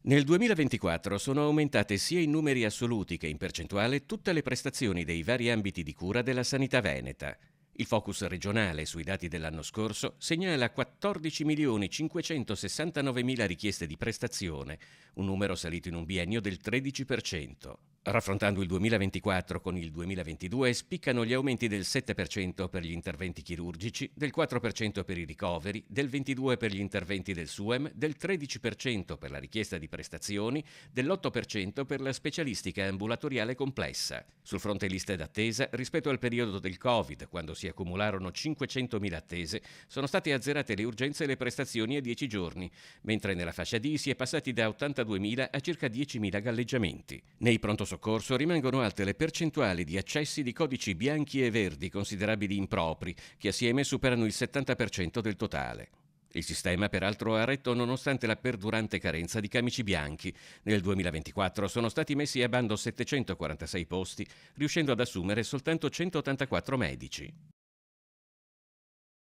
Nel 2024 sono aumentate sia in numeri assoluti che in percentuale tutte le prestazioni dei vari ambiti di cura della sanità veneta. Il focus regionale sui dati dell'anno scorso segnala 14.569.000 richieste di prestazione, un numero salito in un biennio del 13%. Raffrontando il 2024 con il 2022 spiccano gli aumenti del 7% per gli interventi chirurgici, del 4% per i ricoveri, del 22% per gli interventi del SUEM, del 13% per la richiesta di prestazioni, dell'8% per la specialistica ambulatoriale complessa. Sul fronte liste d'attesa, rispetto al periodo del Covid, quando si accumularono 500.000 attese, sono state azzerate le urgenze e le prestazioni a 10 giorni, mentre nella fascia D si è passati da 82.000 a circa 10.000 galleggiamenti. Nei pronto soccorso rimangono alte le percentuali di accessi di codici bianchi e verdi considerabili impropri, che assieme superano il 70% del totale. Il sistema peraltro ha retto nonostante la perdurante carenza di camici bianchi. Nel 2024 sono stati messi a bando 746 posti, riuscendo ad assumere soltanto 184 medici.